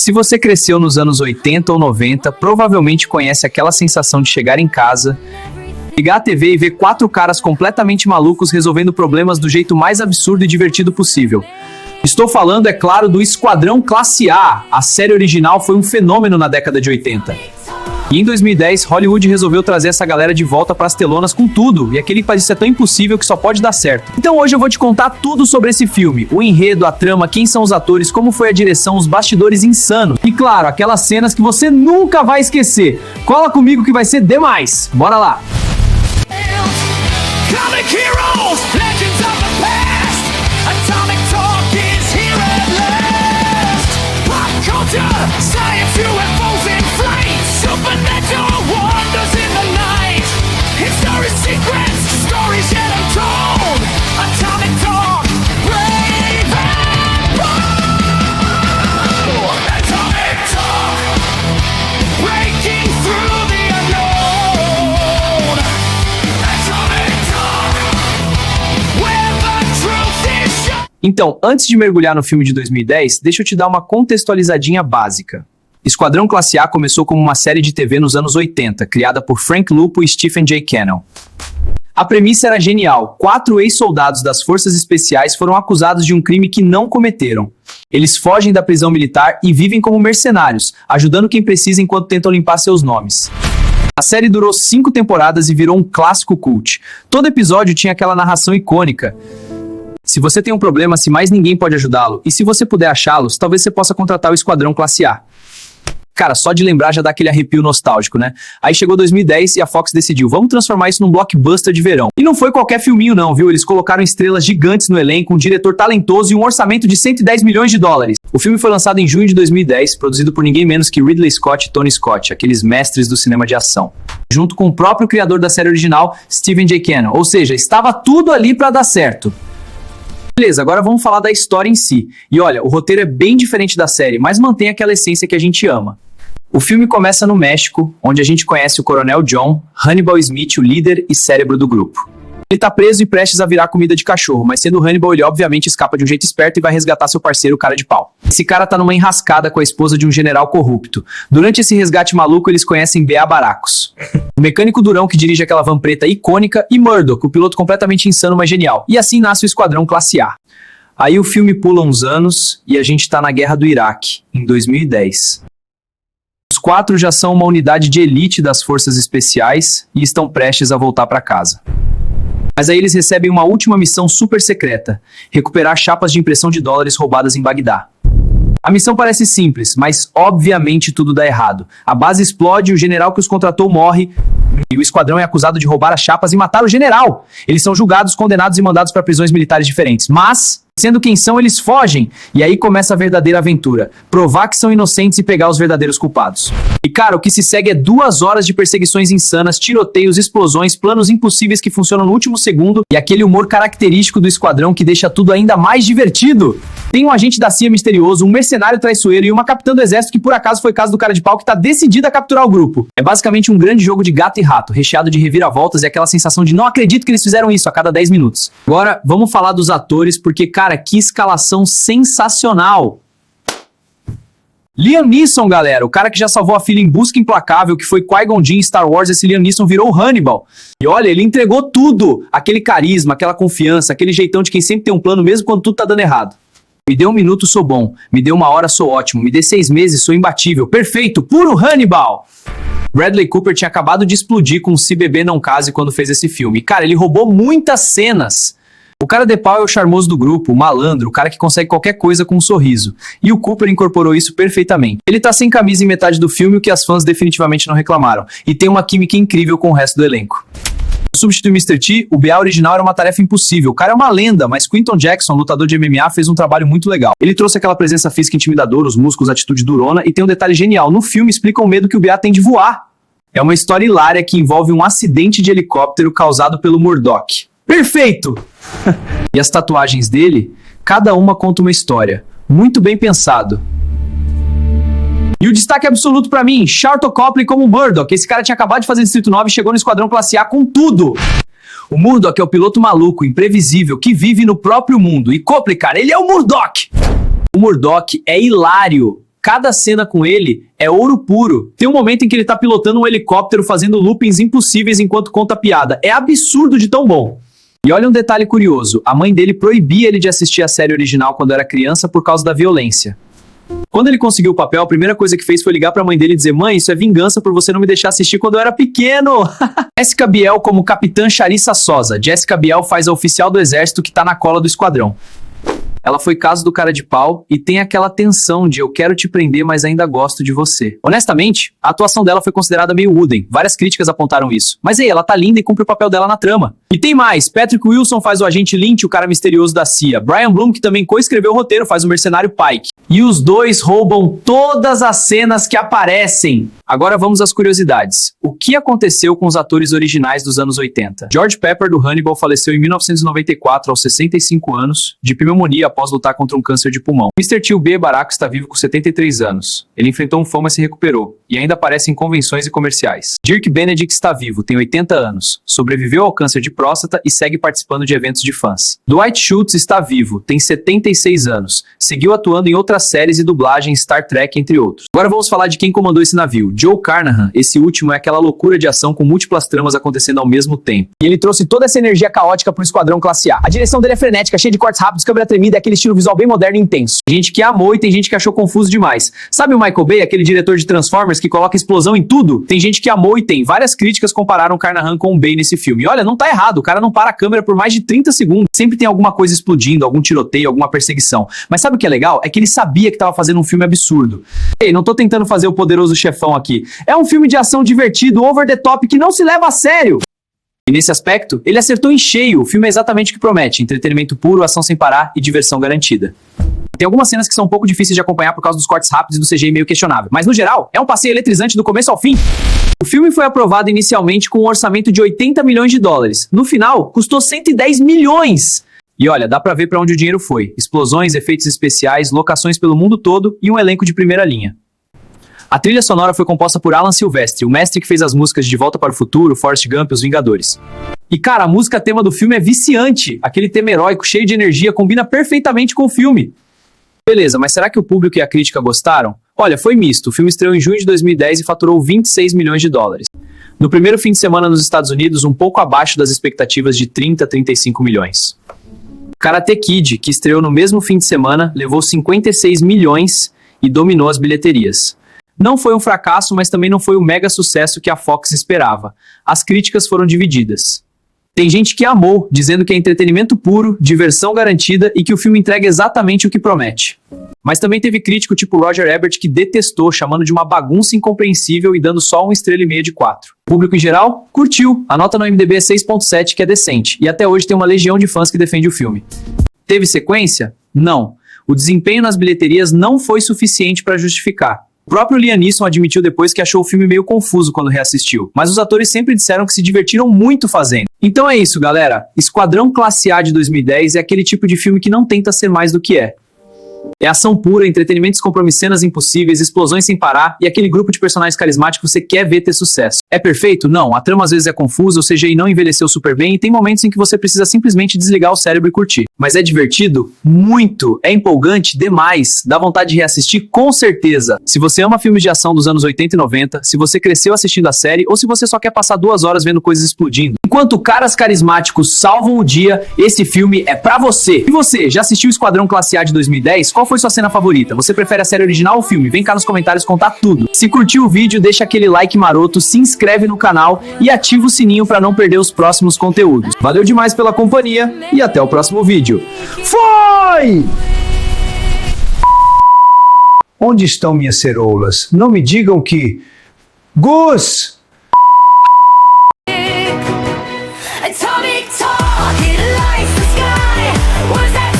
Se você cresceu nos anos 80 ou 90, provavelmente conhece aquela sensação de chegar em casa, ligar a TV e ver 4 caras completamente malucos resolvendo problemas do jeito mais absurdo e divertido possível. Estou falando, é claro, do Esquadrão Classe A. A série original foi um fenômeno na década de 80. E em 2010, Hollywood resolveu trazer essa galera de volta para as telonas com tudo, e aquele que parecia tão impossível que só pode dar certo. Então hoje eu vou te contar tudo sobre esse filme, o enredo, a trama, quem são os atores, como foi a direção, os bastidores insanos. E claro, aquelas cenas que você nunca vai esquecer. Cola comigo que vai ser demais. Bora lá! Comic heroes, legends of the past. Atomic talk is here at last. Pop culture, science, UFOs in flight. Supernatural wonders in the night. History secrets, stories yet untold. Atomic talk, brave and bold. Atomic talk, breaking through the unknown. Atomic talk, where the truth is shown. Então, antes de mergulhar no filme de 2010, deixa eu te dar uma contextualizadinha básica. Esquadrão Classe A começou como uma série de TV nos anos 80, criada por Frank Lupo e Stephen J. Cannell. A premissa era genial. 4 ex-soldados das Forças Especiais foram acusados de um crime que não cometeram. Eles fogem da prisão militar e vivem como mercenários, ajudando quem precisa enquanto tentam limpar seus nomes. A série durou 5 temporadas e virou um clássico cult. Todo episódio tinha aquela narração icônica. Se você tem um problema, se mais ninguém pode ajudá-lo, e se você puder achá-los, talvez você possa contratar o Esquadrão Classe A. Cara, só de lembrar já dá aquele arrepio nostálgico, né? Aí chegou 2010 e a Fox decidiu, vamos transformar isso num blockbuster de verão. E não foi qualquer filminho não, viu? Eles colocaram estrelas gigantes no elenco, um diretor talentoso e um orçamento de 110 milhões de dólares. O filme foi lançado em junho de 2010, produzido por ninguém menos que Ridley Scott e Tony Scott, aqueles mestres do cinema de ação. Junto com o próprio criador da série original, Stephen J. Cannell. Ou seja, estava tudo ali pra dar certo. Beleza, agora vamos falar da história em si. E olha, o roteiro é bem diferente da série, mas mantém aquela essência que a gente ama. O filme começa no México, onde a gente conhece o Coronel John, Hannibal Smith, o líder e cérebro do grupo. Ele tá preso e prestes a virar comida de cachorro, mas sendo Hannibal, ele obviamente escapa de um jeito esperto e vai resgatar seu parceiro, o cara de pau. Esse cara tá numa enrascada com a esposa de um general corrupto. Durante esse resgate maluco, eles conhecem B.A. Baracus, o mecânico durão que dirige aquela van preta icônica, e Murdoch, o piloto completamente insano, mas genial. E assim nasce o Esquadrão Classe A. Aí o filme pula uns anos e a gente tá na Guerra do Iraque, em 2010. Os 4 já são uma unidade de elite das Forças Especiais e estão prestes a voltar para casa. Mas aí eles recebem uma última missão super secreta: recuperar chapas de impressão de dólares roubadas em Bagdá. A missão parece simples, mas obviamente tudo dá errado. A base explode, o general que os contratou morre e o esquadrão é acusado de roubar as chapas e matar o general. Eles são julgados, condenados e mandados para prisões militares diferentes. Mas, sendo quem são, eles fogem. E aí começa a verdadeira aventura: provar que são inocentes e pegar os verdadeiros culpados. E cara, o que se segue é 2 horas de perseguições insanas, tiroteios, explosões, planos impossíveis que funcionam no último segundo e aquele humor característico do esquadrão que deixa tudo ainda mais divertido. Tem um agente da CIA misterioso, um mercenário traiçoeiro e uma capitã do exército que por acaso foi caso do cara de pau que tá decidida a capturar o grupo. É basicamente um grande jogo de gato e rato, recheado de reviravoltas e aquela sensação de não acredito que eles fizeram isso a cada 10 minutos. Agora, vamos falar dos atores porque, cara, que escalação sensacional. Liam Neeson, galera, o cara que já salvou a filha em Busca Implacável, que foi Qui-Gon Jinn em Star Wars, esse Liam Neeson virou o Hannibal. E olha, ele entregou tudo, aquele carisma, aquela confiança, aquele jeitão de quem sempre tem um plano mesmo quando tudo tá dando errado. Me dê 1 minuto, sou bom. Me dê 1 hora, sou ótimo. Me dê 6 meses, sou imbatível. Perfeito, puro Hannibal! Bradley Cooper tinha acabado de explodir com Se Beber Não Case quando fez esse filme. E, cara, ele roubou muitas cenas. O cara de pau é o charmoso do grupo, o malandro, o cara que consegue qualquer coisa com um sorriso. E o Cooper incorporou isso perfeitamente. Ele tá sem camisa em metade do filme, o que as fãs definitivamente não reclamaram. E tem uma química incrível com o resto do elenco. Substituir Mr. T, o BA original era uma tarefa impossível. O cara é uma lenda, mas Quinton Jackson, lutador de MMA, fez um trabalho muito legal. Ele trouxe aquela presença física intimidadora, os músculos, a atitude durona, e tem um detalhe genial. No filme explica o medo que o BA tem de voar. É uma história hilária que envolve um acidente de helicóptero causado pelo Murdoch. Perfeito! E as tatuagens dele, cada uma conta uma história. Muito bem pensado. E o destaque absoluto pra mim, Sharlto Copley como Murdoch. Esse cara tinha acabado de fazer Distrito 9 e chegou no Esquadrão Classe A com tudo. O Murdoch é o piloto maluco, imprevisível, que vive no próprio mundo. E Copley, cara, ele é o Murdoch. O Murdoch é hilário. Cada cena com ele é ouro puro. Tem um momento em que ele tá pilotando um helicóptero fazendo loopings impossíveis enquanto conta piada. É absurdo de tão bom. E olha um detalhe curioso, a mãe dele proibia ele de assistir a série original quando era criança por causa da violência. Quando ele conseguiu o papel, a primeira coisa que fez foi ligar pra mãe dele e dizer: mãe, isso é vingança por você não me deixar assistir quando eu era pequeno. Jessica Biel como Capitã Charissa Sosa. Jessica Biel faz a oficial do exército que tá na cola do esquadrão. Ela foi caso do cara de pau e tem aquela tensão de eu quero te prender, mas ainda gosto de você. Honestamente, a atuação dela foi considerada meio wooden. Várias críticas apontaram isso. Mas aí, ela tá linda e cumpre o papel dela na trama. E tem mais, Patrick Wilson faz o agente Lynch, o cara misterioso da CIA. Brian Bloom, que também coescreveu o roteiro, faz o mercenário Pike. E os dois roubam todas as cenas que aparecem. Agora vamos às curiosidades. O que aconteceu com os atores originais dos anos 80? George Pepper, do Hannibal, faleceu em 1994, aos 65 anos, de pneumonia após lutar contra um câncer de pulmão. Mr. Tio B. Baraco está vivo com 73 anos. Ele enfrentou um fama e se recuperou, e ainda aparece em convenções e comerciais. Dirk Benedict está vivo, tem 80 anos, sobreviveu ao câncer de próstata e segue participando de eventos de fãs. Dwight Schultz está vivo, tem 76 anos, seguiu atuando em outras séries e dublagem, Star Trek, entre outros. Agora vamos falar de quem comandou esse navio. Joe Carnahan. Esse último é aquela loucura de ação com múltiplas tramas acontecendo ao mesmo tempo. E ele trouxe toda essa energia caótica pro Esquadrão Classe A. A direção dele é frenética, cheia de cortes rápidos, câmera tremida, é aquele estilo visual bem moderno e intenso. Tem gente que amou e tem gente que achou confuso demais. Sabe o Michael Bay, aquele diretor de Transformers que coloca explosão em tudo? Tem gente que amou e tem. Várias críticas compararam Carnahan com o Bay nesse filme. E olha, não tá errado, o cara não para a câmera por mais de 30 segundos. Sempre tem alguma coisa explodindo, algum tiroteio, alguma perseguição. Mas sabe o que é legal? É que ele sabia que tava fazendo um filme absurdo. Ei, não tô tentando fazer o Poderoso Chefão aqui. É um filme de ação divertido, over the top, que não se leva a sério. E nesse aspecto, ele acertou em cheio. O filme é exatamente o que promete: entretenimento puro, ação sem parar e diversão garantida. Tem algumas cenas que são um pouco difíceis de acompanhar por causa dos cortes rápidos e do CGI meio questionável, mas no geral, é um passeio eletrizante do começo ao fim. O filme foi aprovado inicialmente com um orçamento de 80 milhões de dólares. No final, custou 110 milhões. E olha, dá pra ver pra onde o dinheiro foi. Explosões, efeitos especiais, locações pelo mundo todo e um elenco de primeira linha. A trilha sonora foi composta por Alan Silvestri, o mestre que fez as músicas de Volta para o Futuro, Forrest Gump e Os Vingadores. E cara, a música tema do filme é viciante. Aquele tema heróico, cheio de energia, combina perfeitamente com o filme. Beleza, mas será que o público e a crítica gostaram? Olha, foi misto. O filme estreou em junho de 2010 e faturou 26 milhões de dólares. No primeiro fim de semana nos Estados Unidos, um pouco abaixo das expectativas de 30 a 35 milhões. Karate Kid, que estreou no mesmo fim de semana, levou 56 milhões e dominou as bilheterias. Não foi um fracasso, mas também não foi o mega sucesso que a Fox esperava. As críticas foram divididas. Tem gente que amou, dizendo que é entretenimento puro, diversão garantida e que o filme entrega exatamente o que promete. Mas também teve crítico tipo Roger Ebert que detestou, chamando de uma bagunça incompreensível e dando só 1,5 estrelas de 4. O público em geral curtiu. A nota no IMDb é 6.7, que é decente. E até hoje tem uma legião de fãs que defende o filme. Teve sequência? Não. O desempenho nas bilheterias não foi suficiente para justificar. O próprio Liam Neeson admitiu depois que achou o filme meio confuso quando reassistiu, mas os atores sempre disseram que se divertiram muito fazendo. Então é isso, galera. Esquadrão Classe A de 2010 é aquele tipo de filme que não tenta ser mais do que é. É ação pura, entretenimento descompromisso, cenas impossíveis, explosões sem parar e aquele grupo de personagens carismáticos que você quer ver ter sucesso. É perfeito? Não. A trama às vezes é confusa, o CGI não envelheceu super bem e tem momentos em que você precisa simplesmente desligar o cérebro e curtir. Mas é divertido? Muito! É empolgante? Demais! Dá vontade de reassistir? Com certeza! Se você ama filmes de ação dos anos 80 e 90, se você cresceu assistindo a série ou se você só quer passar 2 horas vendo coisas explodindo. Enquanto caras carismáticos salvam o dia, esse filme é pra você! E você, já assistiu Esquadrão Classe A de 2010? Qual foi sua cena favorita? Você prefere a série original ou o filme? Vem cá nos comentários contar tudo. Se curtiu o vídeo, deixa aquele like maroto, se inscreve no canal e ativa o sininho pra não perder os próximos conteúdos. Valeu demais pela companhia e até o próximo vídeo. Foi! Onde estão minhas ceroulas? Não me digam que... Gus! Atomic talk, it lights the sky. Was that